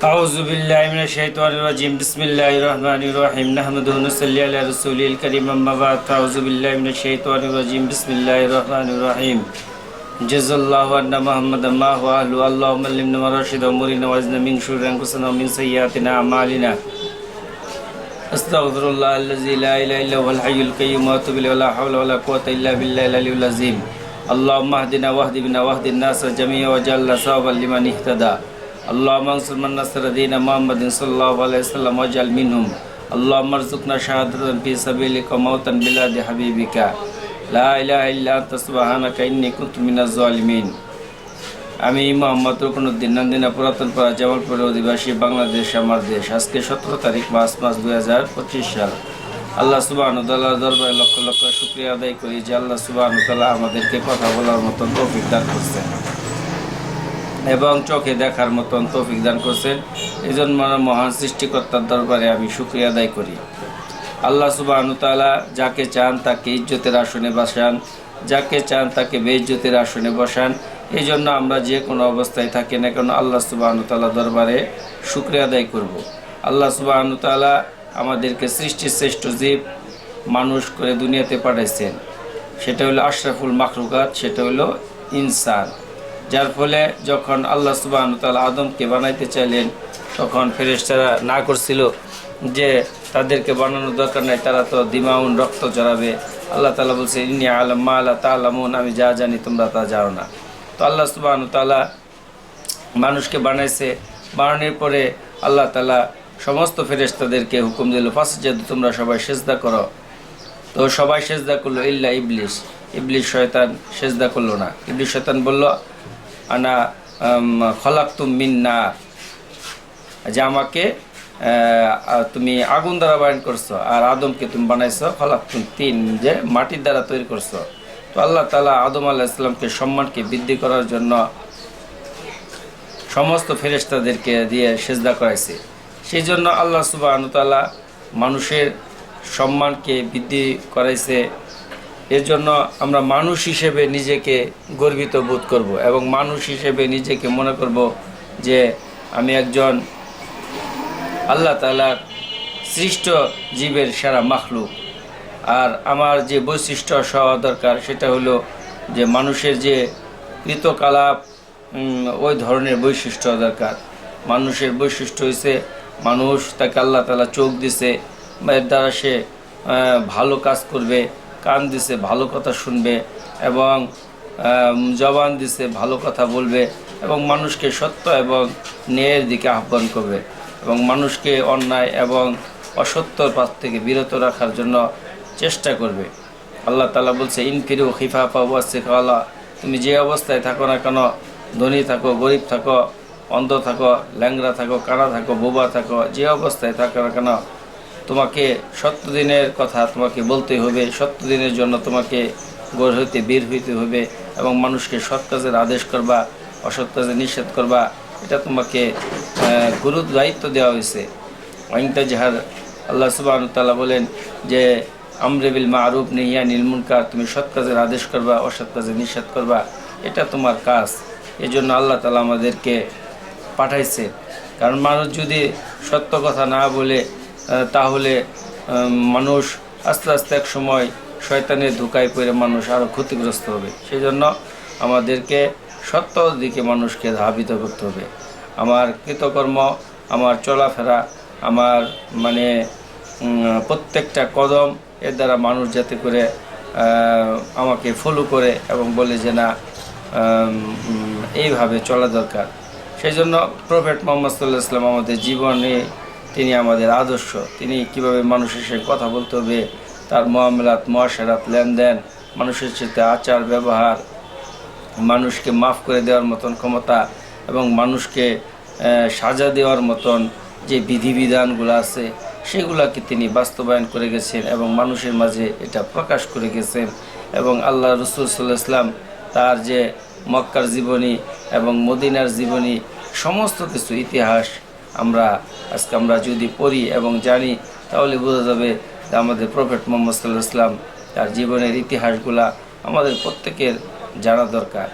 أعوذ بالله من الشيطان الرجيم بسم الله الرحمن الرحيم نحمده ونصلي على رسوله الكريم أما بعد أعوذ بالله من الشيطان الرجيم بسم الله الرحمن الرحيم جزا الله أن محمد ما هو أهله اللهم علمنا ورشد أمورنا وزنا من شرور أنفسنا ومن سيئات أعمالنا أستغفر الله الذي لا إله إلا هو الحي القيوم وأتوب إليه ولا حول ولا قوة إلا بالله العلي العظيم اللهم اهدنا واهد بنا واهد الناس جميعا وجعلنا ثوابا لمن اهتدى اللهم انصر من نصر دين محمد صلى الله عليه وسلم واجعل منهم اللهم ارزقنا شهادة في سبيلك وموتا بلاد حبيبك لا إله إلا أنت سبحانك إني كنت من الظالمين আমি মোহাম্মদ রুকনুদ্দিন নন্দিনা পুরাতনপাড়া জামালপুর অধিবাসী বাংলাদেশ আমার দেশ আজকে 17 তারিখ মাস 2025 সাল আল্লাহ সুবহানাহু ওয়া তাআলার দরবারে লক্ষ লক্ষ শুকরিয়া আদায় করি যে আল্লাহ সুবহানাহু ওয়া তাআলা আমাদেরকে কথা বলার মতন তৌফিক দান করেছেন এবং চোখে দেখার মতন তৌফিক দান করেছেন। এই জন্য মহান সৃষ্টিকর্তার দরবারে আমি শুকরিয়া আদায় করি। আল্লাহ সুবহানাহু ওয়া তাআলা যাকে চান তাকে ইজ্জতের আসনে বসান, যাকে চান তাকে বেইজ্জতের আসনে বসান। এই জন্য আমরা যে কোনো অবস্থায় থাকি না কেন আল্লাহ সুবহানাহু ওয়া তাআলার দরবারে শুকরিয়া আদায় করব। আল্লাহ সুবহানাহু ওয়া তাআলা আমাদেরকে সৃষ্টির শ্রেষ্ঠ জীব মানুষ করে দুনিয়াতে পাঠাইছেন, সেটা হলো আশরাফুল মাখলুকাত, সেটা হলো ইনসান। যার ফলে যখন আল্লাহ সুবহানাহু ওয়া তাআলা আদমকে বানাইতে চাইলেন তখন ফেরেশতারা না করছিল যে তাদেরকে বানানোর দরকার নাই, তারা তো দিমাউন রক্ত জড়াবে। আল্লাহ তাআলা বলছে ইন্নী আ'লামু মা লা তা'লামুন, আমি যা জানি তোমরা তা জানো না। তো আল্লাহ সুবহানাহু ওয়া তাআলা মানুষকে বানাইছে, বানানোর পরে আল্লাহ তাআলা সমস্ত ফেরেশতাদেরকে হুকুম দিল ফাসজুদু, তোমরা সবাই সিজদা করো। তো সবাই সিজদা করলো ইল্লা ইবলিস, ইবলিস শয়তান সিজদা করলো না। ইবলিস শয়তান বলল আনা খলাকতুম মিন নার, যে আমাকে তুমি আগুন দ্বারা বানান করছো আর আদমকে তুমি বানাইছো খলাকতুম তিন, যে মাটির দ্বারা তৈরি করছো। তো আল্লাহ তাআলা আদম আলাইহিস সালামকে সম্মানকে বৃদ্ধি করার জন্য সমস্ত ফেরেশতাদেরকে দিয়ে সিজদা করাইছে। সেই জন্য আল্লাহ সুবহানাহু ওয়া তাআলা মানুষের সম্মানকে বৃদ্ধি করাইছে। এর জন্য আমরা মানুষ হিসেবে নিজেকে গর্বিত বোধ করব এবং মানুষ হিসেবে নিজেকে মনে করব যে আমি একজন আল্লাহ তাআলার সৃষ্ট জীবের সেরা মাখলুক। আর আমার যে বৈশিষ্ট্য হওয়া দরকার সেটা হলো যে মানুষের যে কৃতকলাপ ওই ধরনের বৈশিষ্ট্য দরকার। মানুষের বৈশিষ্ট্য হয়েছে মানুষ, তাকে আল্লাহ তাআলা চোখ দিছে, এর দ্বারা সে ভালো কাজ করবে, কান দিছে ভালো কথা শুনবে এবং জবান দিছে ভালো কথা বলবে এবং মানুষকে সত্য এবং ন্যায়ের দিকে আহ্বান করবে এবং মানুষকে অন্যায় এবং অসত্যর পথ থেকে বিরত রাখার জন্য চেষ্টা করবে। আল্লাহ তাআলা বলছে ইনফিরু খিফাফা ওয়া সিকালা, তুমি যে অবস্থায় থাকো না কেন, ধনী থাকো, গরিব থাকো, অন্ধ থাকো, ল্যাংড়া থাকো, কানা থাকো, বোবা থাকো, যে অবস্থায় থাকো না কেন তোমাকে সত্য দিনের কথা তোমাকে বলতে হবে, সত্য দিনের জন্য তোমাকে গড় হইতে বের হইতে হবে এবং মানুষকে সৎ কাজের আদেশ করবা, অসৎ কাজে নিষেধ করবা। এটা তোমাকে গুরু দায়িত্ব দেওয়া হয়েছে। ওয়াইনতা জাহার, আল্লাহ সুবহানাহু ওয়া তাআলা বলেন যে আমরে বিল মারুফ নাহি আনিল মুনকার, তুমি সৎ কাজের আদেশ করবা, অসৎ কাজে নিষেধ করবা, এটা তোমার কাজ। এই জন্য আল্লাহ তাআলা আমাদেরকে পাঠাইছে। কারণ মানুষ যদি সত্য কথা না বলে তাহলে মানুষ আস্তে আস্তে এক সময় শয়তানের ধোঁকায় পড়ে মানুষ আরও ক্ষতিগ্রস্ত হবে। সেই জন্য আমাদেরকে সত্য দিকে মানুষকে ধাবিত করতে হবে। আমার কৃতকর্ম, আমার চলাফেরা, আমার প্রত্যেকটা কদম এর দ্বারা মানুষ যাতে করে আমাকে ফলো করে এবং বলে যে না এইভাবে চলা দরকার। সেই জন্য প্রফেট মুহাম্মদ সাল্লাল্লাহু আলাইহি ওয়াসাল্লাম আমাদের জীবনে তিনি আমাদের আদর্শ। তিনি কিভাবে মানুষের সাথে কথা বলতে হবে, তার মুআমালাত, মুআশারাত, লেনদেন, মানুষের সাথে আচার ব্যবহার, মানুষকে মাফ করে দেওয়ার মতন ক্ষমতা এবং মানুষকে সাজা দেওয়ার মতন যে বিধিবিধানগুলো আছে সেগুলোকে তিনি বাস্তবায়ন করে গেছেন এবং মানুষের মাঝে এটা প্রকাশ করে গেছেন। এবং আল্লাহ রাসূল সাল্লাল্লাহু আলাইহি ওয়াসাল্লাম তার যে মক্কার জীবনী এবং মদিনার জীবনী সমস্ত কিছু ইতিহাস আজকে আমরা যদি পড়ি এবং জানি তাহলে বোঝা যাবে যে আমাদের প্রফেট মুহাম্মদ সাল্লাল্লাহু আলাইহি ওয়াসাল্লাম তার জীবনের ইতিহাসগুলা আমাদের প্রত্যেকের জানা দরকার।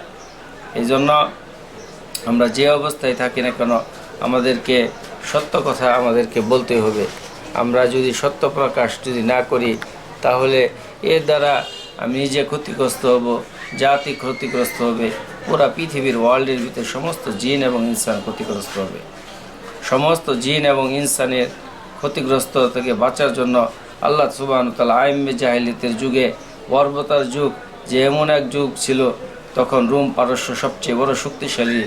এই জন্য আমরা যে অবস্থায় থাকি না কেন আমাদেরকে সত্য কথা আমাদেরকে বলতে হবে। আমরা যদি সত্য প্রকাশ যদি না করি তাহলে এর দ্বারা আমি নিজে ক্ষতিগ্রস্ত হব, জাতি ক্ষতিগ্রস্ত হবে, পুরা পৃথিবীর ওয়ার্ল্ডের ভিতরে সমস্ত জিন এবং ইনসান ক্ষতিগ্রস্ত হবে। সমস্ত জিন এবং ইনসানের ক্ষতিগ্রস্ত থেকে বাঁচার জন্য আল্লাহ সুবহানাহু ওয়া তাআলা আইম্মে জাহিলিয়াতের যুগে, বর্বরতার যুগ, যে এমন এক যুগ ছিল তখন রোম পারস্য সবচেয়ে বড় শক্তিশালী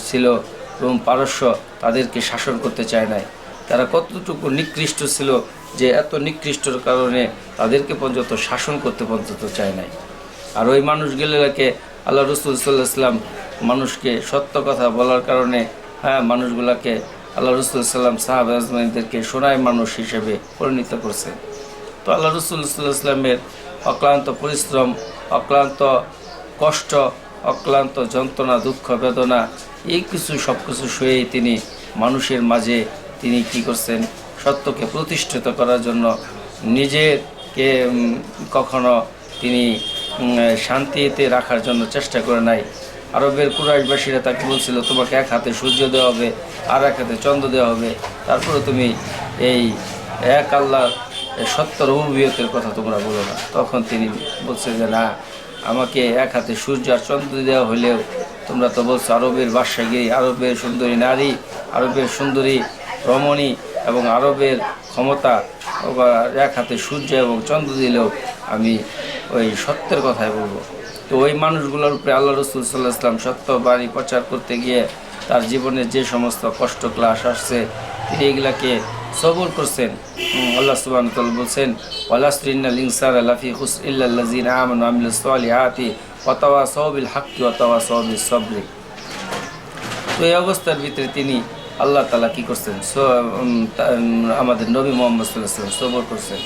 ছিল। রোম পারস্য তাদেরকে শাসন করতে চায় নাই। তারা কতটুকু নিকৃষ্ট ছিল যে এত নিকৃষ্টর কারণে তাদেরকে পর্যন্ত শাসন করতে পর্যন্ত চায় নাই। আর ওই মানুষগুলোকে আল্লাহ রাসূল সাল্লাল্লাহু আলাইহি ওয়াসাল্লাম মানুষকে সত্য কথা বলার কারণে মানুষগুলোকে আল্লাহ রাসূল সাল্লাম সাহাবা আজমাইনদেরকে সোনায় মানুষ হিসেবে পরিণত করছেন। তো আল্লাহ রাসূল সাল্লাল্লাহু আলাইহি ওয়াসাল্লামের অক্লান্ত পরিশ্রম, অক্লান্ত কষ্ট, অক্লান্ত যন্ত্রণা, দুঃখ, বেদনা, এই সব কিছু সয়েই তিনি মানুষের মাঝে তিনি কি করছেন, সত্যকে প্রতিষ্ঠিত করার জন্য নিজেকে কখনো তিনি শান্তিতে রাখার জন্য চেষ্টা করে নাই। আরবের কুরাইশবাসীরা তাকে বলছিল, তোমাকে এক হাতে সূর্য দেওয়া হবে, আর এক হাতে চন্দ্র দেওয়া হবে, তারপরে তুমি এই এক আল্লাহর সত্য রুবুবিয়তের কথা তোমরা বলো না। তখন তিনি বলছে যে না, আমাকে এক হাতে সূর্য আর চন্দ্র দেওয়া হলেও তোমরা তো বলছো আরবের বাদশাহগিরি, আরবের সুন্দরী নারী, আরবের সুন্দরী রমণী এবং আরবের ক্ষমতা, এক হাতে সূর্য এবং চন্দ্র দিলেও আমি ওই সত্যের কথাই বলবো। তো ওই মানুষগুলোর উপরে আল্লাহ রাসূল সাল্লাল্লাহু আলাইহি ওয়াসাল্লাম সত্য বাণী প্রচার করতে গিয়ে তার জীবনের যে সমস্ত কষ্ট ক্লাস আসছে তিনি এগুলাকে সবর করছেন। আল্লাহ সুবহানাহু ওয়া তাআলা বলছেন, ওয়ালাসরি ইন্নাল ইনসানা লাফি খুসর ইল্লাল্লাযিনা আমানু ওয়া আমিলুস সলিহাতি ওয়া তাওয়াসাউ বিল হাক্কি ওয়া তাওয়াসাউ বিস সাবরি। তো এই অবস্থার ভিতরে তিনি আল্লাহ তাআলা কি করছেন, আমাদের নবী মুহাম্মদ সাল্লাল্লাহু আলাইহি ওয়াসাল্লাম সবর করছেন।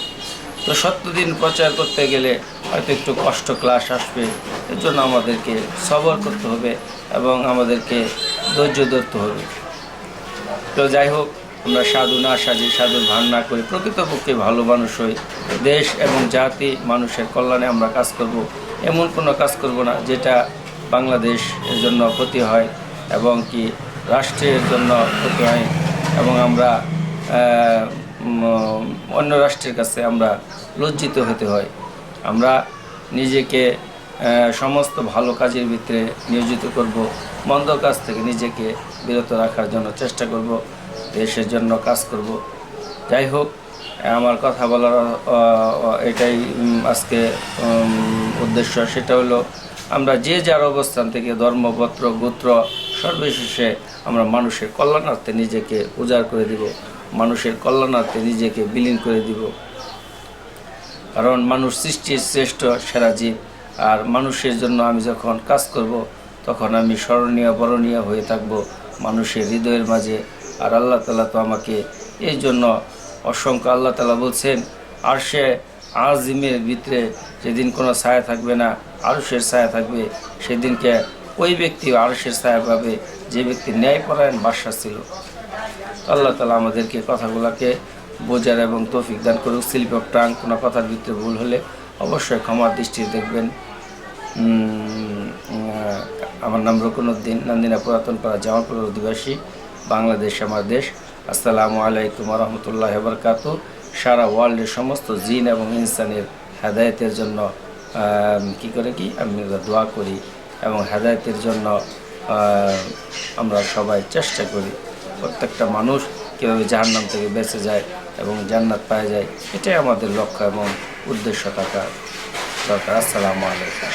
তো সত্যদিন প্রচার করতে গেলে হয়তো একটু কষ্ট ক্লাস আসবে, এর জন্য আমাদেরকে সবর করতে হবে এবং আমাদেরকে ধৈর্য ধরতে হবে। তো যাই হোক, আমরা সাধু না সাজি, সাধুর ভান না করি, প্রকৃতপক্ষে ভালো মানুষ হই, দেশ এবং জাতি মানুষের কল্যাণে আমরা কাজ করব। এমন কোনো কাজ করব না যেটা বাংলাদেশের জন্য ক্ষতি হয় এবং কি রাষ্ট্রের জন্য ক্ষতি হয় এবং আমরা অন্য রাষ্ট্রের কাছে আমরা লজ্জিত হতে হয়। আমরা নিজেকে সমস্ত ভালো কাজের ভিতরে নিয়োজিত করব, মন্দ কাজ থেকে নিজেকে বিরত রাখার জন্য চেষ্টা করব, দেশের জন্য কাজ করব। যাই হোক, আমার কথা বলার এটাই আজকে উদ্দেশ্য। সেটা হলো আমরা যে যার অবস্থান থেকে ধর্ম, গোত্র, গোত্র সর্বশেষে আমরা মানুষের কল্যাণার্থে নিজেকে উজাড় করে দিব, মানুষের কল্যাণার্থে নিজেকে বিলীন করে দিব। কারণ মানুষ সৃষ্টির শ্রেষ্ঠ সেরা জীব, আর মানুষের জন্য আমি যখন কাজ করব তখন আমি স্মরণীয় বরণীয় হয়ে থাকব মানুষের হৃদয়ের মাঝে। আর আল্লাহ তাআলা তো আমাকে এই জন্য অসংখ্য, আল্লাহ তাআলা বলছেন আরশে আজিমের ভিতরে যেদিন কোনো ছায়া থাকবে না, আরশের ছায়া থাকবে, সেদিনকে ওই ব্যক্তি আরশের ছায়া পাবে যে ব্যক্তি ন্যায়পরায়ণ বাদশা ছিল। আল্লাহ তাআলা আমাদেরকে কথাগুলোকে বোঝার এবং তৌফিক দান করুক। স্লিপ অফ টাং, কোনো কথার ভিতরে ভুল হলে অবশ্যই ক্ষমার দৃষ্টি দেখবেন। আমার নাম রুকনউদ্দিন, নান্দিনা পুরাতনপাড়া, জামালপুর অধিবাসী, বাংলাদেশ আমার দেশ। আসসালামু আলাইকুম ওয়া রাহমাতুল্লাহি ওয়া বারাকাতুহু। সারা ওয়ার্ল্ডের সমস্ত জিন এবং ইনসানের হেদায়েতের জন্য আমি দোয়া করি এবং হেদায়েতের জন্য আমরা সবাই চেষ্টা করি। প্রত্যেকটা মানুষ কীভাবে জাহান্নাম থেকে বেঁচে যায় এবং জান্নাত পাওয়া যায়, এটাই আমাদের লক্ষ্য এবং উদ্দেশ্য থাকা দরকার। আসসালামু আলাইকুম।